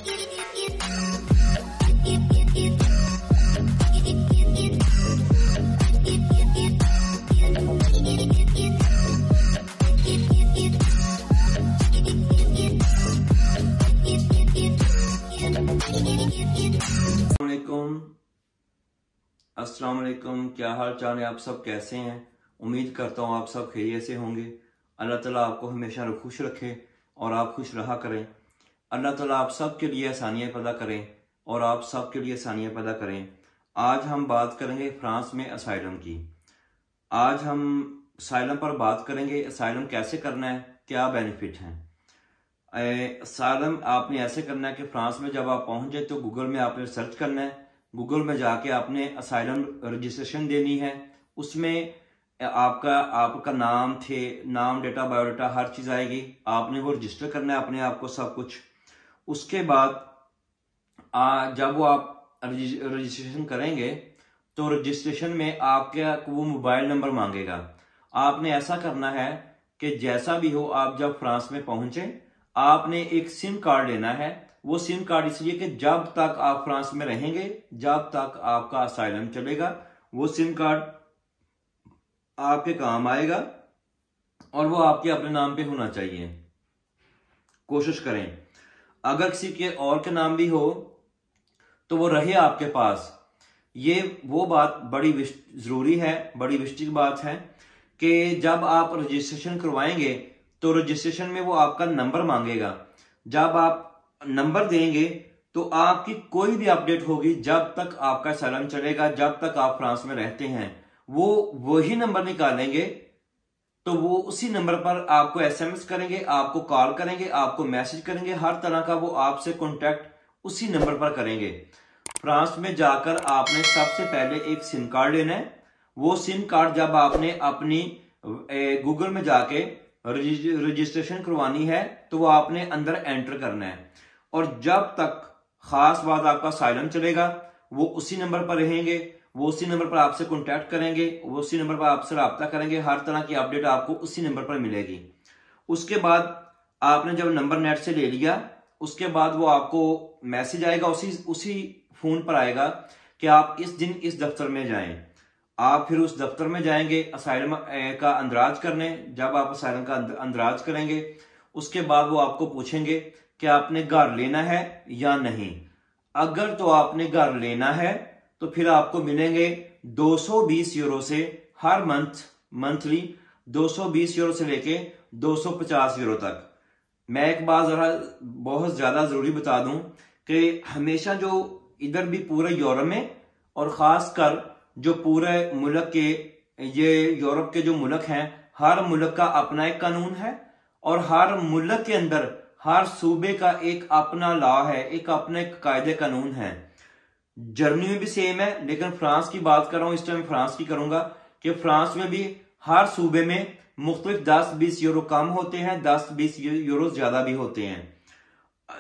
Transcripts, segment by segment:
अस्सलाम वालेकुम, क्या हाल चाल है? आप सब कैसे हैं? उम्मीद करता हूँ आप सब खैरियत से होंगे। अल्लाह ताला आपको हमेशा खुश रखे और आप खुश रहा करें। अल्लाह ताला आप सब के लिए आसानियाँ पैदा करें और आप सब के लिए आसानियाँ पैदा करें। आज हम बात करेंगे फ्रांस में असाइलम की। आज हम असाइलम पर बात करेंगे। असाइलम कैसे करना है, क्या बेनिफिट हैं। असाइलम आपने ऐसे करना है कि फ्रांस में जब आप पहुंचे तो गूगल में आपने सर्च करना है। गूगल में जाके आपने असाइलम रजिस्ट्रेशन देनी है। उसमें आपका नाम, डेटा, बायोडाटा हर चीज़ आएगी। आपने वो रजिस्टर करना है अपने आप को सब कुछ। उसके बाद जब वो आप रजिस्ट्रेशन करेंगे तो रजिस्ट्रेशन में आपका वो मोबाइल नंबर मांगेगा। आपने ऐसा करना है कि जैसा भी हो, आप जब फ्रांस में पहुंचे आपने एक सिम कार्ड लेना है। वो सिम कार्ड इसलिए कि जब तक आप फ्रांस में रहेंगे, जब तक आपका असाइलम चलेगा, वो सिम कार्ड आपके काम आएगा और वो आपके अपने नाम पे होना चाहिए। कोशिश करें अगर किसी के और के नाम भी हो तो वो रहे आपके पास। ये वो बात बड़ी जरूरी है, बड़ी विशिष्ट बात है कि जब आप रजिस्ट्रेशन करवाएंगे तो रजिस्ट्रेशन में वो आपका नंबर मांगेगा। जब आप नंबर देंगे तो आपकी कोई भी अपडेट होगी, जब तक आपका असाइलम चलेगा, जब तक आप फ्रांस में रहते हैं, वो वही नंबर निकालेंगे। तो वो उसी नंबर पर आपको एसएमएस करेंगे, आपको कॉल करेंगे, आपको मैसेज करेंगे, हर तरह का वो आपसे कांटेक्ट उसी नंबर पर करेंगे। फ्रांस में जाकर आपने सबसे पहले एक सिम कार्ड लेना है। वो सिम कार्ड जब आपने अपनी गूगल में जाके रजिस्ट्रेशन करवानी है तो वो आपने अंदर एंटर करना है। और जब तक खास बात आपका असाइलम चलेगा वो उसी नंबर पर रहेंगे, वो उसी नंबर पर आपसे कांटेक्ट करेंगे, वो उसी नंबर पर आपसे रब्ता करेंगे। हर तरह की अपडेट आपको उसी नंबर पर मिलेगी। उसके बाद आपने जब नंबर नेट से ले लिया, उसके बाद वो आपको मैसेज आएगा, उसी फोन पर आएगा कि आप इस दिन इस दफ्तर में जाएं। आप फिर उस दफ्तर में जाएंगे असाइलम का अंदराज करने। जब आप असाइलम का अंदराज करेंगे उसके बाद वो आपको पूछेंगे कि आपने घर लेना है या नहीं। अगर तो आपने घर लेना है तो फिर आपको मिलेंगे 220 यूरो से हर मंथली 220 यूरो से लेके 250 यूरो तक। मैं एक बात जरा बहुत ज्यादा जरूरी बता दूं कि हमेशा जो इधर भी पूरे यूरोप में और खासकर जो पूरे मुल्क के, ये यूरोप के जो मुल्क हैं, हर मुल्क का अपना एक कानून है और हर मुल्क के अंदर हर सूबे का एक अपना लॉ है, एक अपने कायदे कानून है। जर्मनी में भी सेम है, लेकिन फ्रांस की बात कर रहा हूं, इस टाइम फ्रांस की करूंगा कि फ्रांस में भी हर सूबे में मुख्तलिफ 10-20 यूरो कम होते हैं, 10-20 यूरो ज्यादा भी होते हैं।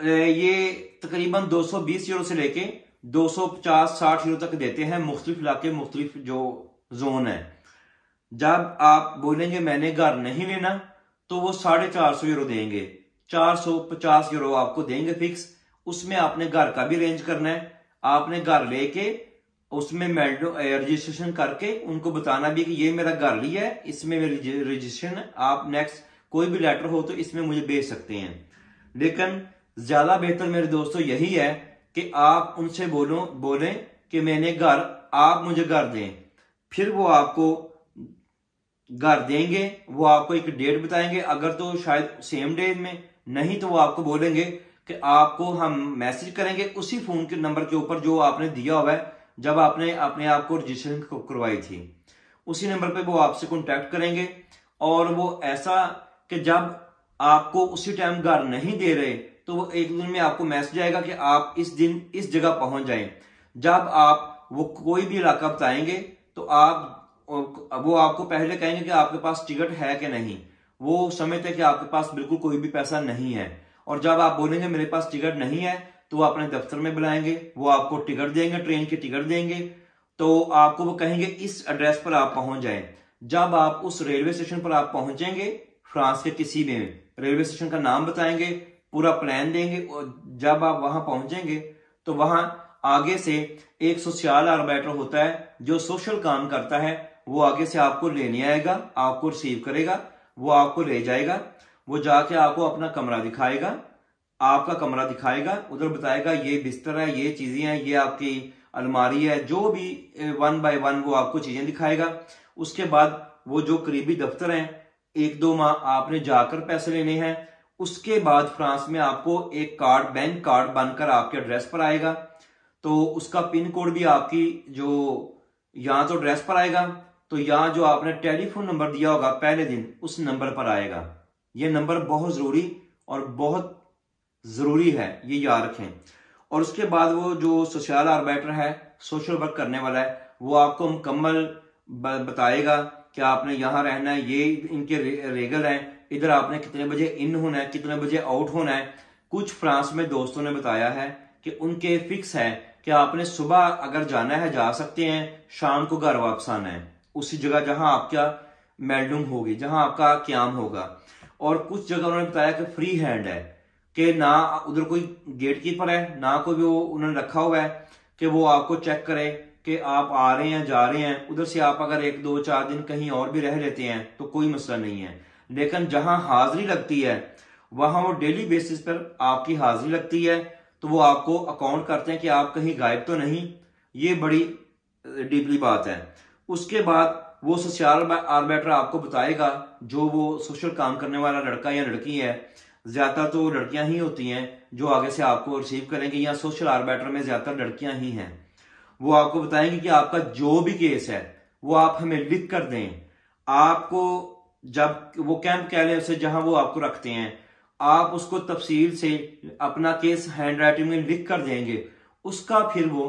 ये तकरीबन 220 यूरो से लेके 250-60 यूरो तक देते हैं। मुख्तलिफ इलाके, मुख्तलिफ जो जोन है। जब आप बोलेंगे मैंने घर नहीं लेना तो वो 450 यूरो देंगे, 450 यूरो आपको देंगे फिक्स। उसमें आपने घर का भी अरेंज करना है। आपने घर लेके उसमें रजिस्ट्रेशन करके उनको बताना भी कि ये मेरा घर लिया है, इसमें मेरी रजिस्ट्रेशन है। आप नेक्स्ट कोई भी लेटर हो तो इसमें मुझे भेज सकते हैं। लेकिन ज्यादा बेहतर मेरे दोस्तों यही है कि आप उनसे बोलें कि मैंने घर, आप मुझे घर दें। फिर वो आपको घर देंगे, वो आपको एक डेट बताएंगे। अगर तो शायद सेम डे में, नहीं तो वो आपको बोलेंगे कि आपको हम मैसेज करेंगे उसी फोन के नंबर के ऊपर जो आपने दिया हुआ है जब आपने अपने आप को रजिस्ट्रेशन करवाई थी। उसी नंबर पे वो आपसे कांटेक्ट करेंगे। और वो ऐसा कि जब आपको उसी टाइम घर नहीं दे रहे तो वो एक दिन में आपको मैसेज आएगा कि आप इस दिन इस जगह पहुंच जाएं। जब आप वो कोई भी इलाका बताएंगे तो वो आपको पहले कहेंगे कि आपके पास टिकट है कि नहीं। वो समझते हैं कि आपके पास बिल्कुल कोई भी पैसा नहीं है। और जब आप बोलेंगे मेरे पास टिकट नहीं है तो वो अपने दफ्तर में बुलाएंगे, वो आपको टिकट देंगे, ट्रेन की टिकट देंगे। तो आपको वो कहेंगे इस एड्रेस पर आप पहुंच जाएं। जब आप उस रेलवे स्टेशन पर आप पहुंचेंगे, फ्रांस के किसी भी रेलवे स्टेशन का नाम बताएंगे, पूरा प्लान देंगे और जब आप वहां पहुंचेंगे तो वहां आगे से एक सोशल आर्बिटर होता है जो सोशल काम करता है, वो आगे से आपको लेने आएगा, आपको रिसीव करेगा, वो आपको ले जाएगा, वो जाके आपको अपना कमरा दिखाएगा, आपका कमरा दिखाएगा, उधर बताएगा ये बिस्तर है, ये चीजें हैं, ये आपकी अलमारी है, जो भी 1 बाय 1 वो आपको चीजें दिखाएगा। उसके बाद वो जो करीबी दफ्तर हैं 1-2 माह आपने जाकर पैसे लेने हैं। उसके बाद फ्रांस में आपको एक कार्ड, बैंक कार्ड बनकर आपके एड्रेस पर आएगा, तो उसका पिन कोड भी आपकी जो यहाँ तो एड्रेस पर आएगा, तो यहाँ जो आपने टेलीफोन नंबर दिया होगा पहले दिन उस नंबर पर आएगा। ये नंबर बहुत जरूरी और बहुत जरूरी है, ये याद रखें। और उसके बाद वो जो सोशल आर्बिटर है, सोशल वर्क करने वाला है, वो आपको मुकम्मल बताएगा कि आपने यहाँ रहना है, ये इनके रेगल हैं, इधर आपने कितने बजे इन होना है, कितने बजे आउट होना है। कुछ फ्रांस में दोस्तों ने बताया है कि उनके फिक्स है कि आपने सुबह अगर जाना है जा सकते हैं, शाम को घर वापस आना है उसी जगह जहां आपका मेल्डिंग होगी, जहां आपका क्याम होगा। और कुछ जगह उन्होंने बताया कि फ्री हैंड है, कि ना उधर कोई गेट कीपर है, ना कोई वो उन्होंने रखा हुआ है कि वो आपको चेक करे कि आप आ रहे हैं जा रहे हैं। उधर से आप अगर 1-2-4 दिन कहीं और भी रह लेते हैं तो कोई मसला नहीं है, लेकिन जहां हाजिरी लगती है वहां वो डेली बेसिस पर आपकी हाजिरी लगती है, तो वो आपको अकाउंट करते हैं कि आप कहीं गायब तो नहीं। ये बड़ी डीपली बात है। उसके बाद वो सोशल आर्बिटर आपको बताएगा, जो वो सोशल काम करने वाला लड़का या लड़की है, ज्यादातर तो लड़कियां ही होती हैं जो आगे से आपको रिसीव करेंगे, या सोशल आर्बिटर में ज्यादातर लड़कियां ही हैं। वो आपको बताएंगे कि आपका जो भी केस है वो आप हमें लिख कर दें। आपको जब वो कैंप कह लें उसे जहां वो आपको रखते हैं, आप उसको तफसील से अपना केस हैंड राइटिंग में लिख कर देंगे। उसका फिर वो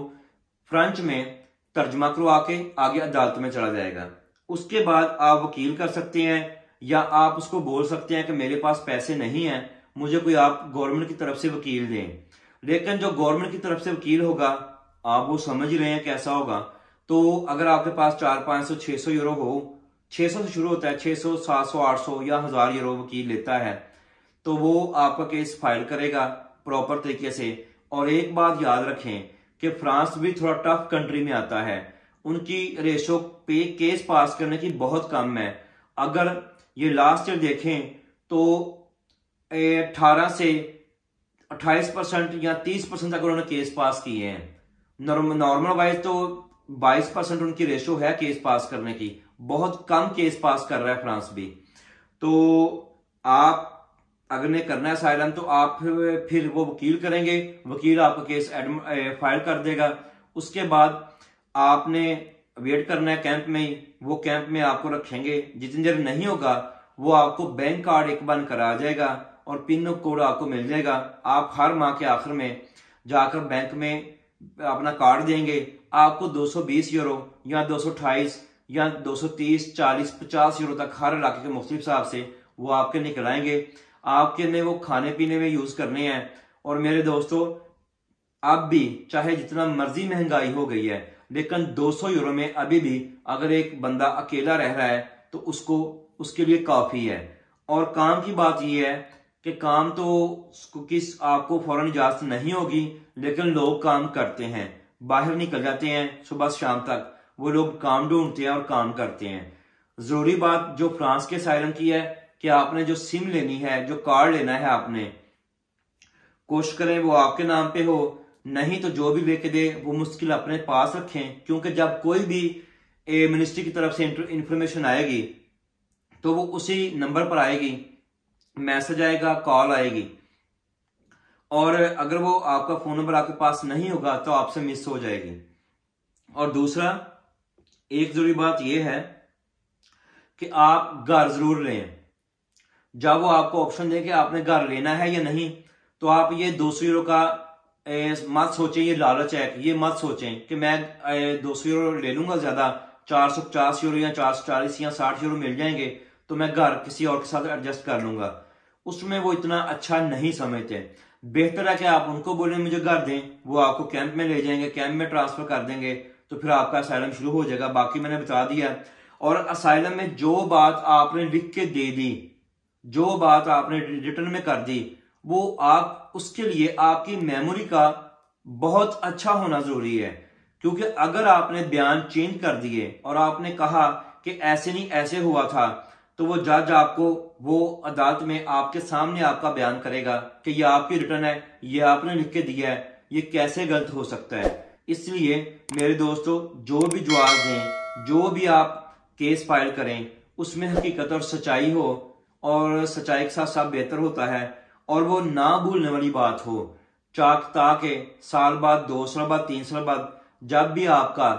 फ्रेंच में तर्जमा करवा के आगे अदालत में चला जाएगा। उसके बाद आप वकील कर सकते हैं, या आप उसको बोल सकते हैं कि मेरे पास पैसे नहीं हैं, मुझे कोई आप गवर्नमेंट की तरफ से वकील दें। लेकिन जो गवर्नमेंट की तरफ से वकील होगा, आप वो समझ रहे हैं कैसा होगा। तो अगर आपके पास 400-500-600 यूरो हो, 600 से शुरू होता है, 600, 700, 800 या 1000 यूरो वकील लेता है, तो वो आपका केस फाइल करेगा प्रॉपर तरीके से। और एक बात याद रखें कि फ्रांस भी थोड़ा टफ कंट्री में आता है, उनकी रेशो पे केस पास करने की बहुत कम है। अगर ये लास्ट ईयर देखें तो 18 से 28% या 30% तक उन्होंने केस पास किए हैं। नॉर्मल वाइज तो 22% उनकी रेशो है केस पास करने की, बहुत कम केस पास कर रहा है फ्रांस भी। तो आप अगर ने करना है असाइलम, तो आप फिर वो वकील करेंगे, वकील आपका केस फाइल कर देगा। उसके बाद आपने वेट करना है कैंप में ही, वो कैंप में आपको रखेंगे। जितनी देर नहीं होगा वो आपको बैंक कार्ड एक बन कर आ जाएगा और पिन कोड आपको मिल जाएगा। आप हर माह के आखिर में जाकर बैंक में अपना कार्ड देंगे, आपको 220 यूरो या 228 या 230, 40, 50 यूरो तक हर इलाके के मुख्तलिफ हिसाब से वो आपके निकल आएंगे। आपके ने वो खाने पीने में यूज करने हैं। और मेरे दोस्तों, अब भी चाहे जितना मर्जी महंगाई हो गई है, लेकिन 200 यूरो में अभी भी अगर एक बंदा अकेला रह रहा है तो उसको उसके लिए काफी है। और काम की बात यह है कि काम तो किस आपको फौरन इजाजत नहीं होगी, लेकिन लोग काम करते हैं, बाहर निकल जाते हैं सुबह से शाम तक, वो लोग काम ढूंढते हैं और काम करते हैं। जरूरी बात जो फ्रांस के साइरन की है कि आपने जो सिम लेनी है, जो कार्ड लेना है, आपने कोशिश करें वो आपके नाम पे हो, नहीं तो जो भी लेके दे वो मुश्किल अपने पास रखें। क्योंकि जब कोई भी मिनिस्ट्री की तरफ से इंफॉर्मेशन आएगी तो वो उसी नंबर पर आएगी, मैसेज आएगा, कॉल आएगी, और अगर वो आपका फोन नंबर आपके पास नहीं होगा तो आपसे मिस हो जाएगी। और दूसरा एक जरूरी बात यह है कि आप घर जरूर लें। जब वो आपको ऑप्शन दें कि आपने घर लेना है या नहीं, तो आप ये 200 यूरो का मत सोचें, ये लालच है, ये मत सोचें कि मैं 200 यूरो ले लूंगा, ज्यादा 450 यूरो या 440 या 60 यूरो मिल जाएंगे तो मैं घर किसी और के साथ एडजस्ट कर लूंगा। उसमें वो इतना अच्छा नहीं समझते। बेहतर है कि आप उनको बोलें मुझे घर दें, वो आपको कैंप में ले जाएंगे, कैंप में ट्रांसफर कर देंगे, तो फिर आपका असाइलम शुरू हो जाएगा। बाकी मैंने बता दिया। और असाइलम में जो बात आपने लिख के दे दी, जो बात आपने रिटर्न में कर दी, वो आप उसके लिए आपकी मेमोरी का बहुत अच्छा होना जरूरी है। क्योंकि अगर आपने बयान चेंज कर दिए और आपने कहा कि ऐसे नहीं ऐसे हुआ था, तो वो जज आपको वो अदालत में आपके सामने आपका बयान करेगा कि ये आपकी रिटर्न है, ये आपने लिख के दिया है, ये कैसे गलत हो सकता है। इसलिए मेरे दोस्तों, जो भी जवाब दें, जो भी आप केस फाइल करें, उसमें हकीकत और सच्चाई हो, और सच्चाई के साथ साथ बेहतर होता है, और वो ना भूलने वाली बात हो। ताकि साल बाद, 2 साल बाद, 3 साल बाद जब भी आपका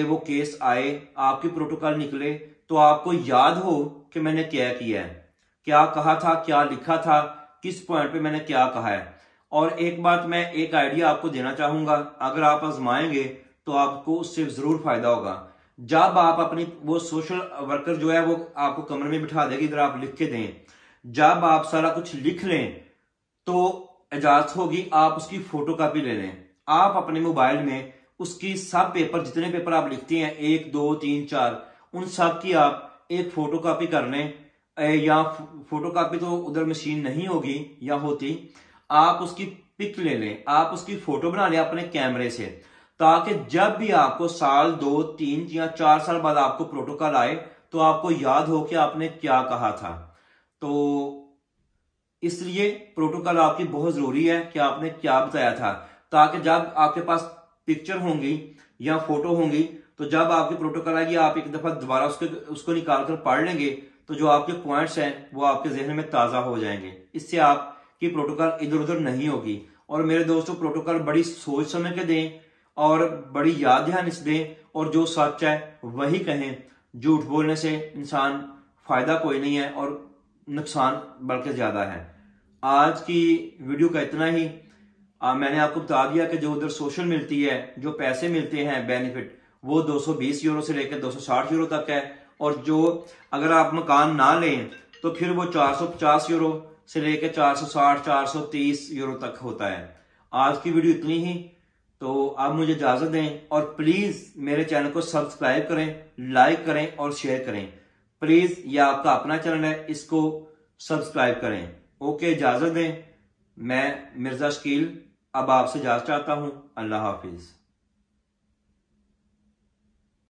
वो केस आए, आपकी प्रोटोकॉल निकले, तो आपको याद हो कि मैंने क्या किया है, क्या कहा था, क्या लिखा था, किस पॉइंट पे मैंने क्या कहा है। और एक बात, मैं एक आइडिया आपको देना चाहूंगा, अगर आप आजमाएंगे तो आपको उससे जरूर फायदा होगा। जब आप अपनी वो सोशल वर्कर जो है वो आपको कमरे में बिठा देगी, इधर आप लिख के दें, जब आप सारा कुछ लिख लें तो इजाजत होगी आप उसकी फोटोकॉपी ले लें। आप अपने मोबाइल में उसकी सब पेपर, जितने पेपर आप लिखते हैं, 1 2 3 4, उन सब की आप एक फोटोकॉपी कर लें, या फोटोकॉपी तो उधर मशीन नहीं होगी या होती, आप उसकी पिक ले लें, आप उसकी फोटो बना लें अपने कैमरे से, ताकि जब भी आपको साल 2 3 या 4 साल बाद आपको प्रोटोकॉल आए तो आपको याद हो कि आपने क्या कहा था। तो इसलिए प्रोटोकॉल आपकी बहुत जरूरी है कि आपने क्या बताया था, ताकि जब आपके पास पिक्चर होंगी या फोटो होंगी, तो जब आपकी प्रोटोकॉल आएगी आप एक दफा दोबारा उसको निकाल कर पढ़ लेंगे, तो जो आपके पॉइंट्स हैं वो आपके जहन में ताजा हो जाएंगे। इससे आपकी प्रोटोकॉल इधर उधर नहीं होगी। और मेरे दोस्तों, प्रोटोकॉल बड़ी सोच समझ के दें और बड़ी याद ध्यान से दें, और जो सच है वही कहें। झूठ बोलने से इंसान फायदा कोई नहीं है और नुकसान बल्कि ज्यादा है। आज की वीडियो का इतना ही। मैंने आपको बता दिया कि जो उधर सोशल मिलती है, जो पैसे मिलते हैं बेनिफिट, वो 220 यूरो से लेकर 260 यूरो तक है। और जो अगर आप मकान ना लें तो फिर वो 450 यूरो से लेकर 460 430 यूरो तक होता है। आज की वीडियो इतनी ही। तो आप मुझे इजाजत दें, और प्लीज मेरे चैनल को सब्सक्राइब करें, लाइक करें और शेयर करें। प्लीज, ये आपका अपना चैनल है, इसको सब्सक्राइब करें। ओके, इजाजत दें। मैं मिर्जा शकील अब आपसे इजाजत चाहता हूं। अल्लाह हाफिज।